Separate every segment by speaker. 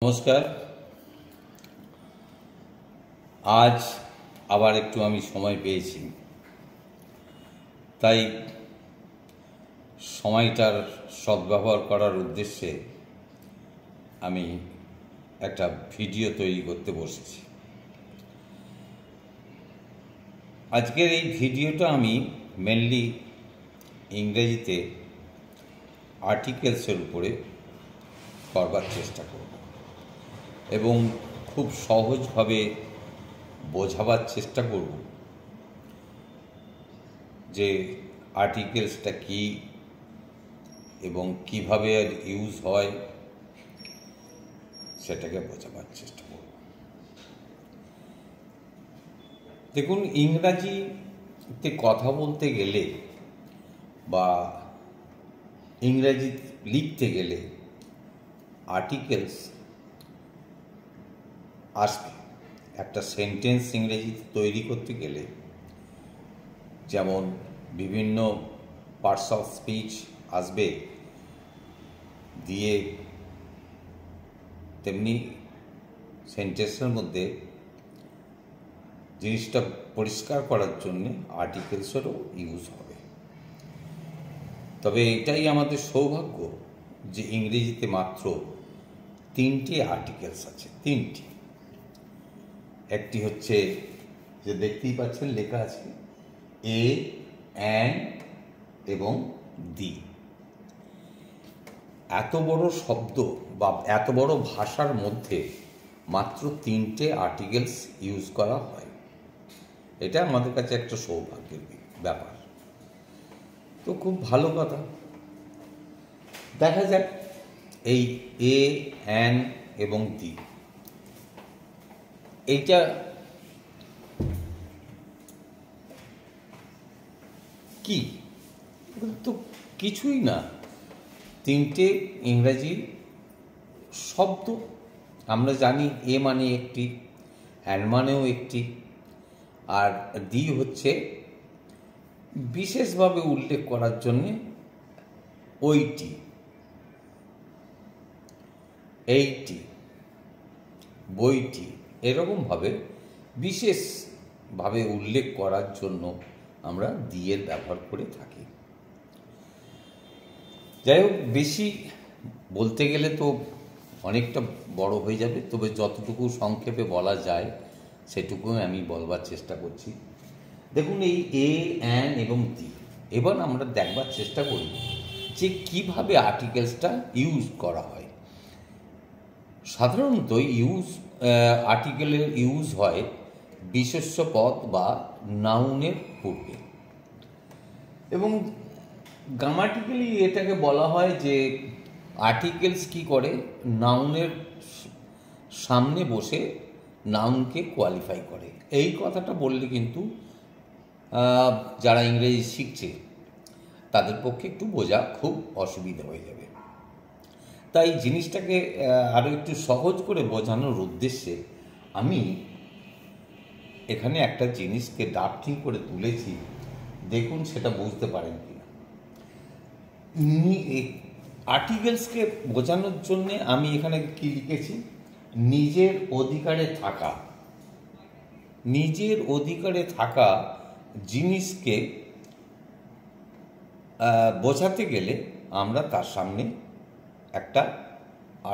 Speaker 1: নমস্কার। আজ আবার একটু আমি সময় পেয়েছি, তাই সময়টার সদ্ব্যবহার করার উদ্দেশ্যে আমি একটা ভিডিও তৈরি করতে বসেছি। আজকের এই ভিডিওটা আমি মেনলি ইংরেজিতে আর্টিকেলসের উপরে করবার চেষ্টা করব এবং খুব সহজভাবে বোঝাবার চেষ্টা করব যে আর্টিকেলসটা কি এবং কিভাবে এর ইউজ হয় সেটাকে বোঝাবার চেষ্টা করব। দেখুন, ইংরাজিতে কথা বলতে গেলে বা ইংরাজি লিখতে গেলে আর্টিকেলস আসবে। একটা সেন্টেন্স ইংরেজিতে তৈরি করতে গেলে যেমন বিভিন্ন পার্টস অফ স্পিচ আসবে দিয়ে, তেমনি সেন্টেন্সের মধ্যে জিনিসটা পরিষ্কার করার জন্যে আর্টিকেলসেরও ইউজ হবে। তবে এটাই আমাদের সৌভাগ্য যে ইংরেজিতে মাত্র 3টে আর্টিকেলস আছে। 3টি। একটি হচ্ছে যে দেখতেই পাচ্ছেন লেখা আছে এ, অ্যান এবং দি। এত বড় শব্দ বা এত বড় ভাষার মধ্যে মাত্র 3টে আর্টিকেলস ইউজ করা হয়। এটা আমাদের কাছে একটা সৌভাগ্যের ব্যাপার। তো খুব ভালো কথা। দেখা যাক এই এ, অ্যান এবং দি, এইটা কি? তো কিছুই না, 3টে ইংরাজি শব্দ। আমরা জানি এ মানে একটি, অ্যান মানেও একটি, আর দি হচ্ছে বিশেষভাবে উল্লেখ করার জন্যে ওইটি, এইটি, বইটি, এরকমভাবে বিশেষভাবে উল্লেখ করার জন্য আমরা দিয়ের ব্যবহার করে থাকি। যাই হোক, বেশি বলতে গেলে তো অনেকটা বড় হয়ে যাবে, তবে যতটুকু সংক্ষেপে বলা যায় সেটুকু আমি বলবার চেষ্টা করছি। দেখুন, এই এ, অ্যান এবং দি, এবার আমরা দেখবার চেষ্টা করি যে কিভাবে আর্টিকেলসটা ইউজ করা হয়। সাধারণত আর্টিকেলের ইউজ হয় বিশেষ্য পদ বা নাউনের পূর্বে, এবং গ্রামাটিক্যালি এটাকে বলা হয় যে আর্টিকেলস কি করে, নাউনের সামনে বসে নাউনকে কোয়ালিফাই করে। এই কথাটা বললে কিন্তু যারা ইংরেজি শিখছে তাদের পক্ষে একটু বোঝা খুব অসুবিধা হয়ে যাবে। তাই জিনিসটাকে আরও একটু সহজ করে বোঝানোর উদ্দেশ্যে আমি এখানে একটা জিনিসকে ড্রাফটিং করে তুলেছি। দেখুন সেটা বুঝতে পারেন কিনা। আর্টিকেলসকে বোঝানোর জন্যে আমি এখানে কি লিখেছি, নিজের অধিকারে থাকা। নিজের অধিকারে থাকা জিনিসকে বোঝাতে গেলে আমরা তার সামনে একটা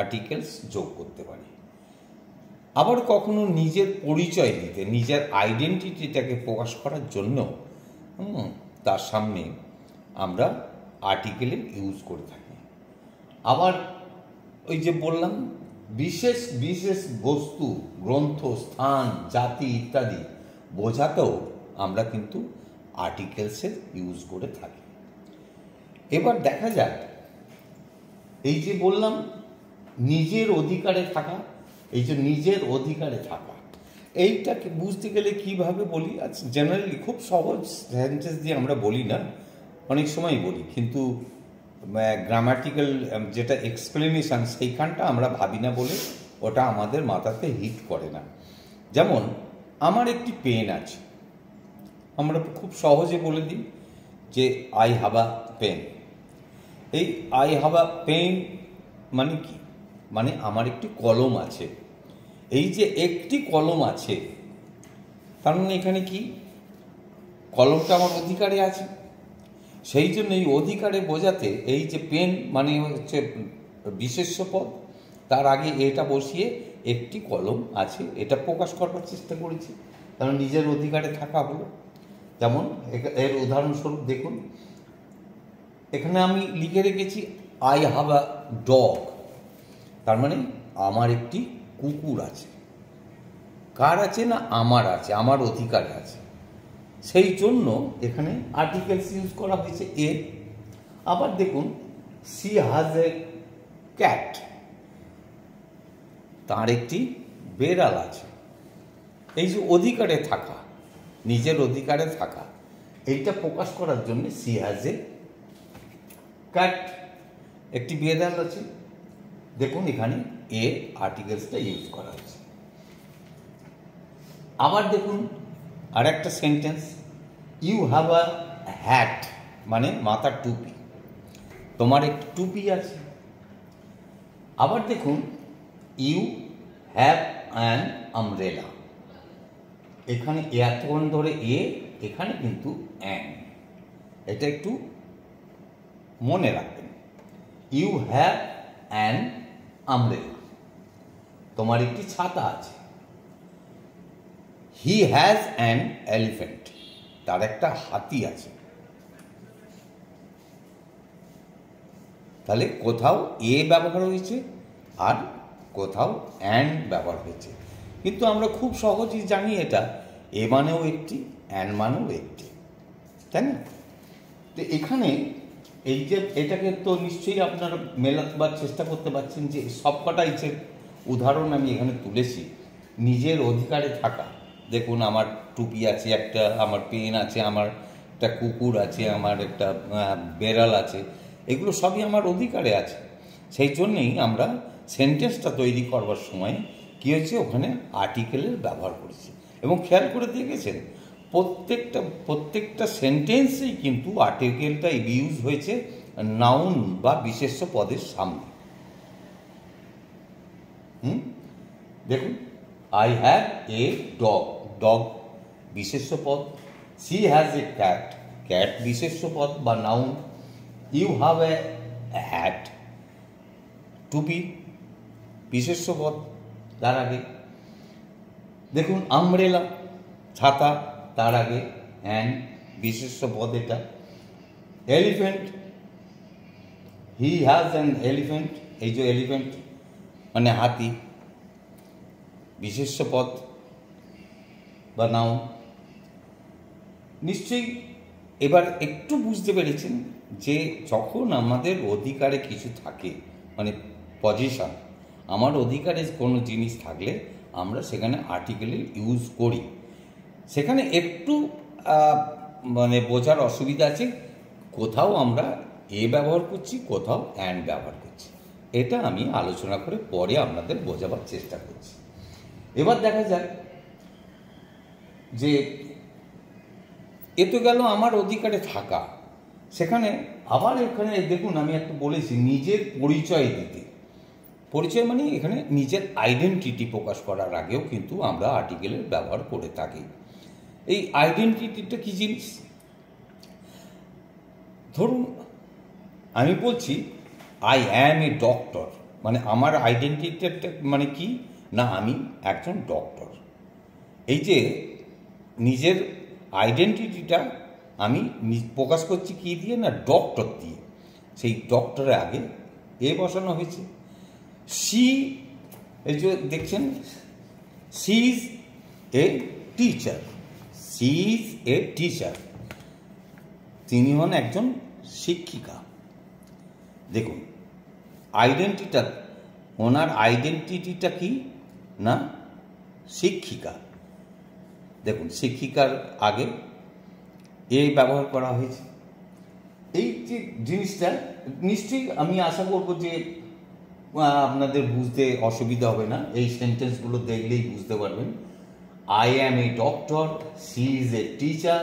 Speaker 1: আর্টিকেলস যোগ করতে পারি। আবার কখনো নিজের পরিচয় দিতে, নিজের আইডেন্টিটিটাকে প্রকাশ করার জন্য তার সামনে আমরা আর্টিকেলের ইউজ করে থাকি। আবার ওই যে বললাম, বিশেষ বিশেষ বস্তু, গ্রন্থ, স্থান, জাতি ইত্যাদি বোঝাতেও আমরা কিন্তু আর্টিকেলসের ইউজ করে থাকি। এবার দেখা যাক, এই যে বললাম নিজের অধিকারে থাকা, এই যে নিজের অধিকারে থাকা, এইটাকে বুঝতে গেলে কিভাবে বলি? আচ্ছা, জেনারেলি খুব সহজ সেন্টেন্স দিয়ে আমরা বলি না, অনেক সময় বলি, কিন্তু গ্রামাটিক্যাল যেটা এক্সপ্লেনেশন সেইখানটা আমরা ভাবি না বলে ওটা আমাদের মাথাতে হিট করে না। যেমন আমার একটি পেন আছে, আমরা খুব সহজে বলে দিই যে আই হ্যাভ আ পেন। এই আই হ্যাভ আ পেন মানে কি? মানে আমার একটি কলম আছে। এই যে একটি কলম আছে, তার মানে এখানে কি কলমটা আমার অধিকারে আছে। সেই জন্য এই অধিকারে বোঝাতে এই যে পেন মানে হচ্ছে বিশেষ্য পদ, তার আগে এটা বসিয়ে একটি কলম আছে এটা প্রকাশ করবার চেষ্টা করেছি, কারণ নিজের অধিকারে থাকা হলো। যেমন এর উদাহরণস্বরূপ দেখুন, এখানে আমি লিখে রেখেছি আই হ্যাভ আ ডগ, তার মানে আমার একটি কুকুর আছে। কার আছে? না আমার আছে, আমার অধিকারে আছে। সেই জন্য এখানে আর্টিকেলস ইউজ করা হয়েছে এ। আবার দেখুন সি হ্যাজ এ ক্যাট, তার একটি বেড়াল আছে। এই যে অধিকারে থাকা, নিজের অধিকারে থাকা, এইটা প্রকাশ করার জন্য সি হ্যাজ এ ক্যাট, একটি বেড়াল আছে। দেখুন এখানে এ আর্টিকেলসটা ইউজ করা হয়েছে। আবার দেখুন আর একটা sentence, you have a hat, মানে মাথার টুপি, তোমার একটি টুপি আছে। আবার দেখুন ইউ হ্যাভ অ্যান আমব্রেলা, এখানে এতক্ষণ ধরে এ, এখানে কিন্তু অ্যান, এটা একটু মনে রাখবেন। ইউ হ্যাভ অ্যান আমব্রেলা, তোমার একটি ছাতা আছে। হি হ্যাজ অ্যান এলিফ্যান্ট, তার একটা হাতি আছে। তাহলে কোথাও এ ব্যবহার হয়েছে আর কোথাও অ্যান ব্যবহার হয়েছে, কিন্তু আমরা খুব সহজেই জানি এটা এ মানেও একটি, অ্যান মানেও একটি, তাই না? তো এখানে এই যে এটাকে তো নিশ্চয়ই আপনারা মেলাবার চেষ্টা করতে পারছেন যে সবকটাই যে উদাহরণ আমি এখানে তুলেছি নিজের অধিকারে থাকা। দেখুন আমার টুপি আছে একটা, আমার পেন আছে, আমার একটা কুকুর আছে, আমার একটা বেড়াল আছে, এগুলো সবই আমার অধিকারে আছে। সেই জন্যেই আমরা সেন্টেন্সটা তৈরি করবার সময় কী হয়েছে, ওখানে আর্টিকেলের ব্যবহার করেছি। এবং খেয়াল করে দেখেছেন প্রত্যেকটা সেন্টেন্সেই কিন্তু আর্টিকেলটা ইউজ হয়েছে নাউন বা বিশেষ্য পদের সামনে। দেখুন I have a dog, dog বিশেষ্য পদ। She has a cat, cat বিশেষ্য পদ বা noun. You have a hat, টুপি বিশেষ্য পদ তার আগে। দেখুন আমব্রেলা, ছাতা, তার আগে অ্যান বিশেষ্য পদ এটা। Elephant, he has an elephant, এই যে এলিফ্যান্ট মানে হাতি, বিশেষ্য পদ বা নাউন। নিশ্চয়ই এবার একটু বুঝতে পেরেছেন যে যখন আমাদের অধিকারে কিছু থাকে, মানে পজিশন, আমার অধিকারে কোনো জিনিস থাকলে আমরা সেখানে আর্টিকেলের ইউজ করি। সেখানে একটু মানে বোঝার অসুবিধা আছে, কোথাও আমরা এ ব্যবহার করছি, কোথাও অ্যান্ড ব্যবহার করছি। এটা আমি আলোচনা করে পরে আপনাদের বোঝাবার চেষ্টা করছি। এবার দেখা যাক যে এ তো গেল আমার অধিকারে থাকা। সেখানে আবার এখানে দেখুন আমি একটু বলেছি নিজের পরিচয় দিতে। পরিচয় মানে এখানে নিজের আইডেন্টিটি প্রকাশ করার আগেও কিন্তু আমরা আর্টিকেলের ব্যবহার করে থাকি। এই আইডেন্টিটিটা কী জিনিস? ধরুন আমি বলছি আই অ্যাম এ ডক্টর, মানে আমার আইডেন্টিটিটা মানে কি না, আমি একজন ডক্টর। এই যে নিজের আইডেন্টিটিটা আমি প্রকাশ করছি কী দিয়ে না, ডক্টর দিয়ে। সেই ডক্টরের আগে এ বসানো হয়েছে। সি, এই যে দেখছেন she is a teacher, she is a teacher, তিনি হন একজন শিক্ষিকা। দেখুন আইডেন্টিটা, ওনার আইডেন্টিটিটা কি না শিক্ষিকা। দেখুন শিক্ষিকার আগে এ ব্যবহার করা হয়েছে। এই যে জিনিসটা নিশ্চয়ই আমি আশা করব যে আপনাদের বুঝতে অসুবিধা হবে না, এই সেন্টেন্সগুলো দেখলেই বুঝতে পারবেন। I am a doctor, she is a teacher,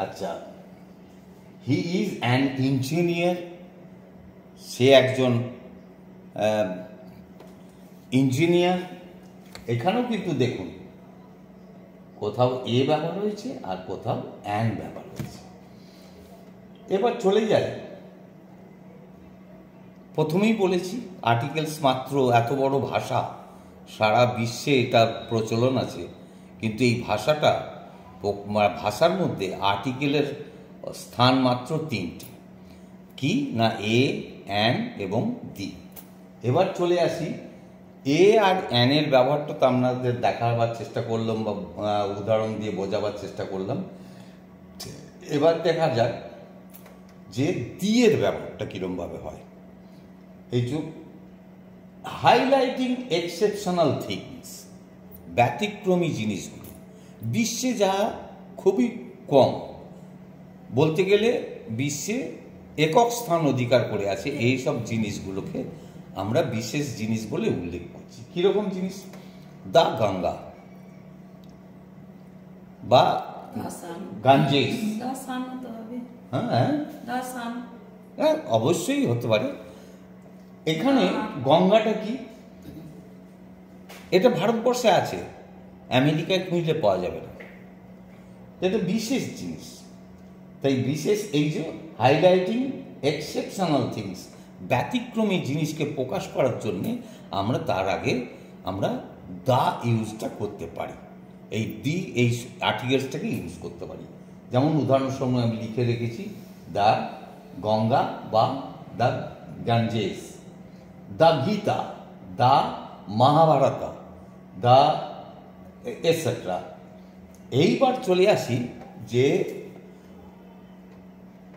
Speaker 1: আচ্ছা হি ইজ অ্যান ইঞ্জিনিয়ার, সে একজন ইঞ্জিনিয়ার, এখানেও কিন্তু দেখুন কোথাও এ ব্যবহার হয়েছে আর কোথাও অ্যান্ড ব্যবহার হয়েছে। এবার চলে যায়, প্রথমেই বলেছি আর্টিকেলস মাত্র এত বড় ভাষা, সারা বিশ্বে এটা প্রচলন আছে, কিন্তু এই ভাষার মধ্যে আর্টিকেলের স্থান মাত্র তিনটি, কি না এ, অ্যান এবং দি। এবার চলে আসি এ আর অ্যানের ব্যবহারটা তো আপনাদের দেখাবার চেষ্টা করলাম বা উদাহরণ দিয়ে বোঝাবার চেষ্টা করলাম। এবার দেখা যাক যে দি এর ব্যবহারটা কীরমভাবে হয়। এই যে হাইলাইটিং এক্সেপশনাল থিংস, ব্যতিক্রমী জিনিসগুলো, বিশ্বে যা খুবই কম, বলতে গেলে বিশ্বে একক স্থান অধিকার করে আছে, এই সব জিনিসগুলোকে আমরা বিশেষ জিনিস বলে উল্লেখ করছি। কীরকম জিনিস? দ্য গঙ্গা বা গাঞ্জেস, হ্যাঁ অবশ্যই হতে পারে। এখানে গঙ্গাটা কি? এটা ভারতবর্ষে আছে, আমেরিকায় খুঁজলে পাওয়া যাবে না, এটা বিশেষ জিনিস। তাই বিশেষ, এই যে হাইলাইটিং এক্সেপশনাল থিংস, ব্যতিক্রমী জিনিসকে প্রকাশ করার জন্যে আমরা তার আগে আমরা দা ইউজটা করতে পারি, এই দি এই আর্টিকেলসটাকে ইউজ করতে পারি। যেমন উদাহরণস্বরূপ আমি লিখে রেখেছি দ্য গঙ্গা বা the Ganges, the Gita, the Mahabharata, the etcetera. এইবার চলে আসি যে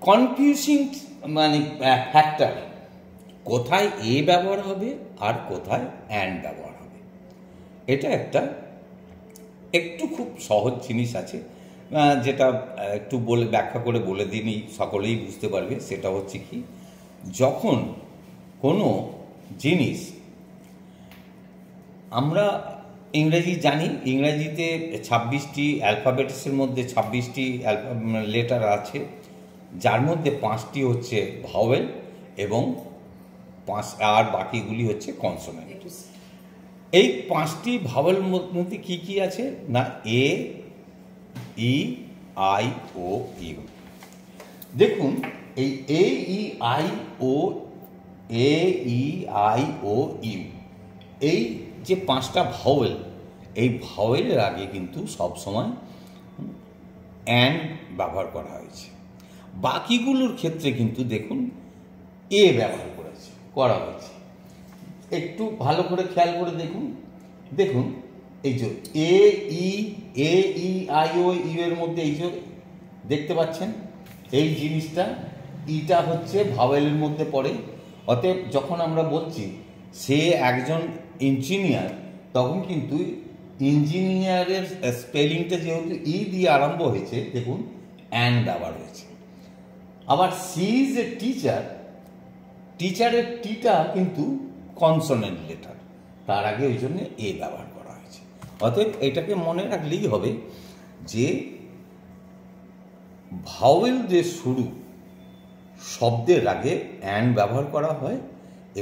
Speaker 1: কনফিউজিং মানে ফ্যাক্টর, কোথায় এ ব্যবহার হবে আর কোথায় অ্যান্ড ব্যবহার হবে। এটা একটু খুব সহজ জিনিস আছে, যেটা একটু ব্যাখ্যা করে বলে দিনই সকলেই বুঝতে পারবে। সেটা হচ্ছে কি, যখন কোনো জিনিস, আমরা ইংরেজি জানি, ইংরেজিতে 26টি অ্যালফাবেটসের মধ্যে 26টি লেটার আছে, যার মধ্যে 5টি হচ্ছে ভাওয়েল এবং আর বাকিগুলি হচ্ছে কনসোনেন্ট। এই 5টি ভাওয়েল মধ্যে কি কি আছে না এ, ই, আই, ও, ইউ। দেখুন এই A, E, I, O, A, E, I, O, U, এই যে 5টা ভাওয়েল, এই ভাওয়েলের আগে কিন্তু সবসময় অ্যান্ড ব্যবহার করা হয়েছে। বাকিগুলোর ক্ষেত্রে কিন্তু দেখুন এ ব্যবহার করা হয়েছে। একটু ভালো করে খেয়াল করে দেখুন এই যে এ, ই, আই, ও, ইউ এর মধ্যে এই যে দেখতে পাচ্ছেন এই জিনিসটা, ইটা হচ্ছে ভাওয়েলের মধ্যে পড়ে। অতএব যখন আমরা বলছি সে একজন ইঞ্জিনিয়ার, তখন কিন্তু ইঞ্জিনিয়ারের স্পেলিংটা যেহেতু ই দিয়ে আরম্ভ হয়েছে, দেখুন অ্যান্ড আবার হয়েছে। আবার সি ইজ এ টিচার, টিচারের টিটা কিন্তু কনসোনেন্ট লেটার, তার আগে ওই জন্য এ ব্যবহার করা হয়েছে। অতএব এটাকে মনে রাখলেই হবে যে ভাওয়েল দিয়ে শুরু শব্দের আগে অ্যান্ড ব্যবহার করা হয়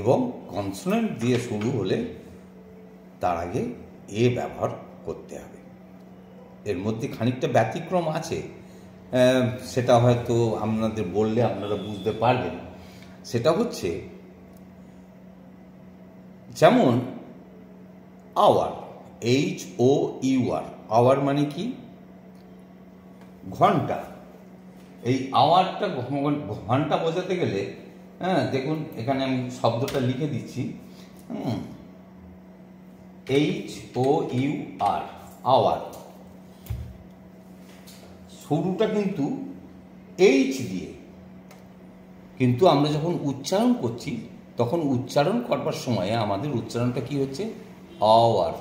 Speaker 1: এবং কনসোনেন্ট দিয়ে শুরু হলে তার আগে এ ব্যবহার করতে হবে। এর মধ্যে খানিকটা ব্যতিক্রম আছে, সেটা হয়তো আপনাদের বললে আপনারা বুঝতে পারবেন। সেটা হচ্ছে যেমন আওয়ার, HOUR, আওয়ার মানে কি? ঘন্টা। এই আওয়ারটা ঘন্টা বোঝাতে গেলে, হ্যাঁ দেখুন এখানে আমি শব্দটা লিখে দিচ্ছি, HOUR, আওয়ার। শুরুটা কিন্তু এইচ দিয়ে, কিন্তু আমরা যখন উচ্চারণ করছি তখন উচ্চারণ করবার সময়ে আমাদের উচ্চারণটা কি হচ্ছে? আওয়ার,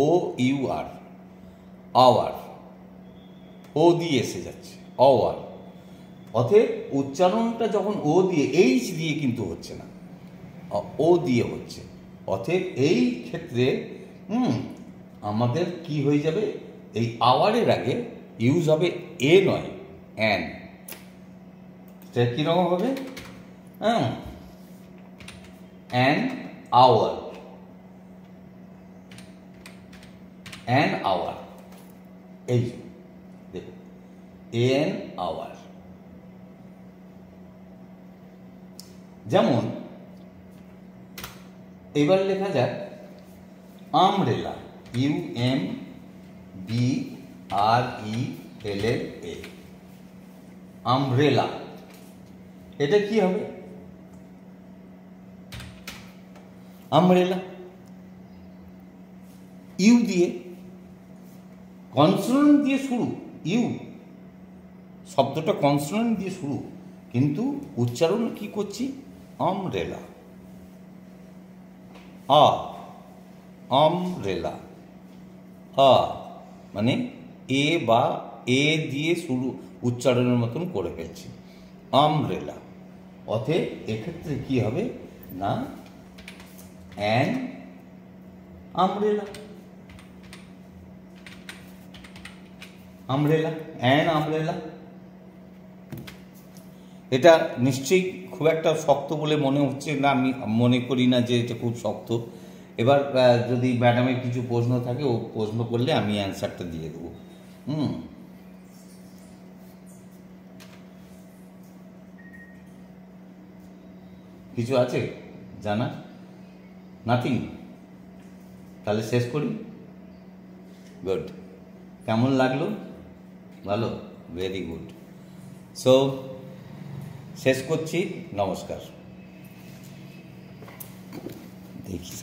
Speaker 1: OUR, আওয়ার, ও দিয়ে এসে যাচ্ছে আওয়ার। অতএব উচ্চারণটা যখন ও দিয়ে, এইচ দিয়ে কিন্তু হচ্ছে না, ও দিয়ে হচ্ছে। অতএব এই ক্ষেত্রে আমাদের কি হয়ে যাবে, এই আওয়ারের আগে ইউজ হবে এ নয় অ্যান। সেটা কীরকম হবে? অ্যান আওয়ার, অ্যান আওয়ার, এই দেখো অ্যান আওয়ার। যেমন এবার লেখা যাক আমব্রেলা, UMBRELLA, আমব্রেলা। এটা কি হবে? আমব্রেলা ইউ দিয়ে, কনসোনেন্ট দিয়ে শুরু, ইউ শব্দটা কনসোনেন্ট দিয়ে শুরু, কিন্তু উচ্চারণ কি করছি? আমব্রেলা, আমব্রেলা, মানে এ বা এ দিয়ে শুরু, উচ্চারণের মতন করে ফেলছি, আমব্রেলা। অতএব এক্ষেত্রে কি হবে না an umbrella, umbrella, an umbrella. এটা নিশ্চয়ই খুব একটা শক্ত বলে মনে হচ্ছে না, আমি মনে করি না যে এটা খুব শক্ত। এবার যদি ম্যাডামের কিছু প্রশ্ন থাকে, ও প্রশ্ন করলে আমি অ্যান্সারটা দিয়ে দেবো। কিছু আছে জানা? নাথিং? তাহলে শেষ করি। গুড। কেমন লাগলো? ভালো, ভেরি গুড। সো শেষ করছি, নমস্কার। দেখি